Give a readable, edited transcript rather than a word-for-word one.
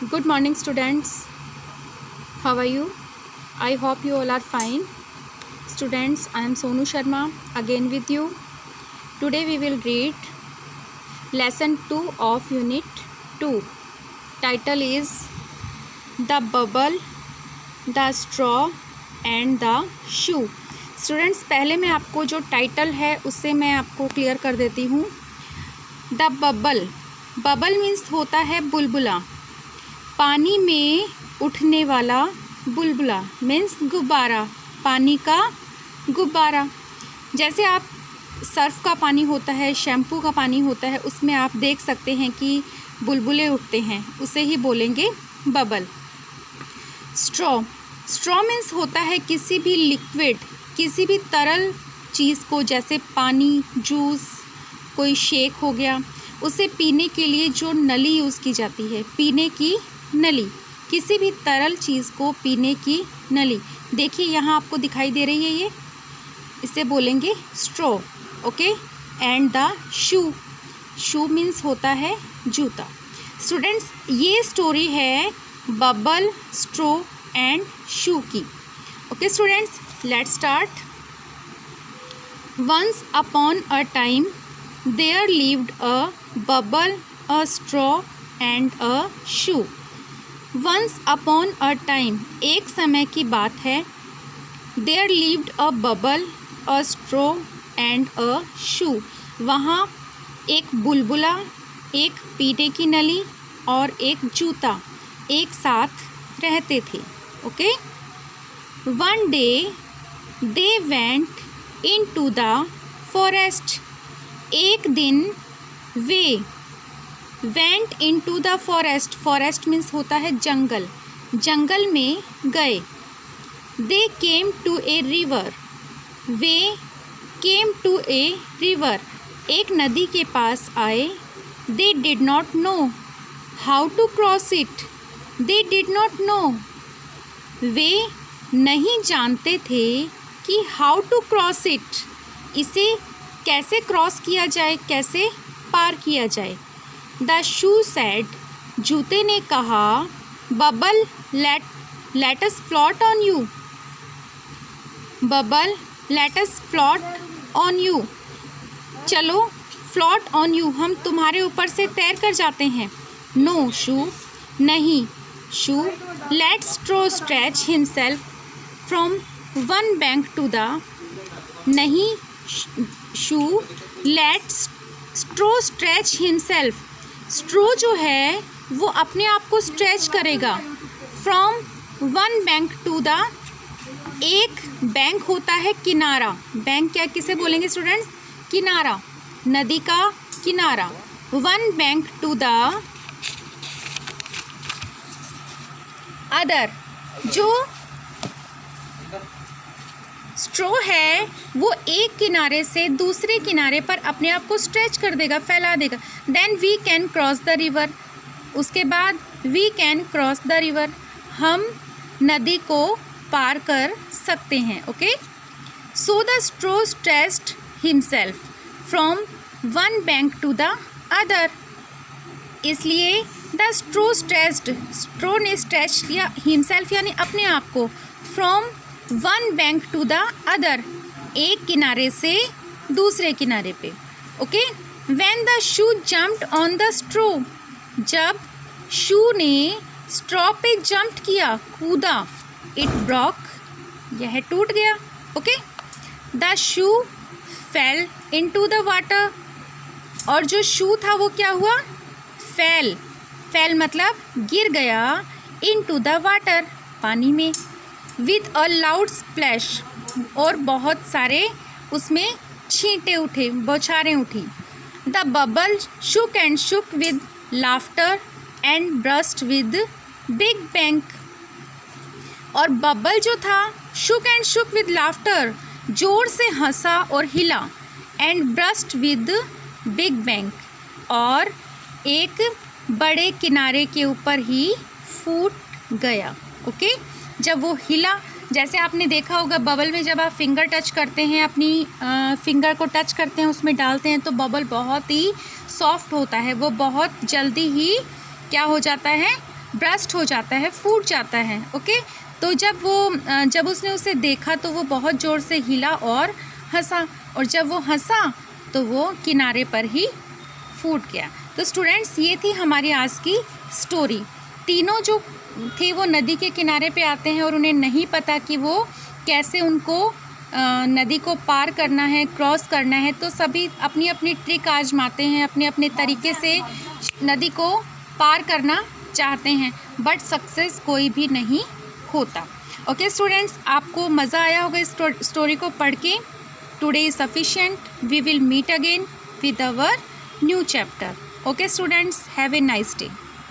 Good morning, students. How are you? I hope you all are fine. Students, I am Sonu Sharma again with you. Today we will read lesson 2 of unit 2. Title is The Bubble, the Straw and the Shoe. Students, पहले मैं आपको जो title है उससे मैं आपको clear कर देती हूँ. द बबल, बबल मीन्स होता है बुलबुला, पानी में उठने वाला बुलबुला मीन्स गुब्बारा, पानी का गुब्बारा. जैसे आप सर्फ का पानी होता है, शैम्पू का पानी होता है, उसमें आप देख सकते हैं कि बुलबुले उठते हैं, उसे ही बोलेंगे बबल. स्ट्रॉ, स्ट्रॉ मीन्स होता है किसी भी लिक्विड, किसी भी तरल चीज़ को, जैसे पानी, जूस, कोई शेक हो गया, उसे पीने के लिए जो नली यूज़ की जाती है, पीने की नली, किसी भी तरल चीज़ को पीने की नली. देखिए यहाँ आपको दिखाई दे रही है ये, इसे बोलेंगे straw. Okay. And the shoe, shoe means होता है जूता. स्टूडेंट्स, ये स्टोरी है बबल, स्ट्रॉ एंड शू की. Okay students, let's start. Once upon a time there lived a bubble, a straw and a shoe. Once upon a time, एक समय की बात है. There lived a bubble, a straw and a shoe. वहाँ एक बुलबुला, एक पीने की नली और एक जूता एक साथ रहते थे. Okay. One day they went into the forest. एक दिन वे went into the forest, forest means होता है जंगल, जंगल में गए. They came to a river, वे केम टू ए रिवर, एक नदी के पास आए. They did not know how to cross it, they did not know, वे नहीं जानते थे कि हाउ टू क्रॉस इट, इसे कैसे क्रॉस किया जाए, कैसे पार किया जाए. द शू सेड, जूते ने कहा, bubble let us float on you, bubble let us float on you, चलो फ्लोट ऑन यू, हम तुम्हारे ऊपर से तैर कर जाते हैं. नो शू, नहीं. Shoe let straw stretch himself from one bank to the, नहीं. Shoe let straw stretch himself, straw जो है वो अपने आप को स्ट्रेच करेगा. From one bank to the, एक बैंक होता है किनारा, बैंक क्या किसे बोलेंगे स्टूडेंट्स, किनारा, नदी का किनारा. One bank to the other, जो स्ट्रॉ है वो एक किनारे से दूसरे किनारे पर अपने आप को स्ट्रेच कर देगा, फैला देगा. Then we can cross the river, उसके बाद we can cross the river, हम नदी को पार कर सकते हैं. Okay. So the straw stretched himself from one bank to the other, इसलिए द स्ट्रॉ स्ट्रेच्ड, स्ट्रॉ ने स्ट्रेच किया हिमसेल्फ यानी अपने आप को, from one bank to the other, एक किनारे से दूसरे किनारे पे. Okay. When the shoe jumped on the straw, जब शू ने स्ट्रॉ पे जंप किया, कूदा, इट ब्रॉक, यह टूट गया. Okay. The shoe fail into the water, और जो शू था वो क्या हुआ, फेल, फेल मतलब गिर गया, इनटू द वाटर, पानी में. विद अ लाउड स्प्लैश, और बहुत सारे उसमें छींटे उठे, बौछारें उठी. The bubble shook and shook with laughter and burst with big bang, और बबल जो था shook and shook with laughter, जोर से हंसा और हिला, and burst with big bang, और एक बड़े किनारे के ऊपर ही फूट गया. ओके. जब वो हिला, जैसे आपने देखा होगा बबल में जब आप फिंगर टच करते हैं, अपनी फिंगर को टच करते हैं, उसमें डालते हैं, तो बबल बहुत ही सॉफ्ट होता है, वो बहुत जल्दी ही क्या हो जाता है, ब्रस्ट हो जाता है, फूट जाता है। ओके, तो जब उसने उसे देखा तो वो बहुत ज़ोर से हिला और हंसा, और जब वो हंसा तो वो किनारे पर ही फूट गया। तो स्टूडेंट्स, ये थी हमारी आज की स्टोरी। तीनों जो थे वो नदी के किनारे पे आते हैं और उन्हें नहीं पता कि वो कैसे उनको नदी को पार करना है, क्रॉस करना है। तो सभी अपनी अपनी ट्रिक आजमाते हैं, अपने अपने तरीके से नदी को पार करना चाहते हैं, बट सक्सेस कोई भी नहीं होता। ओके स्टूडेंट्स, आपको मज़ा आया होगा इस स्टोरी को पढ़ के। Today is sufficient, we will meet again with our new chapter. Okay students, have a nice day.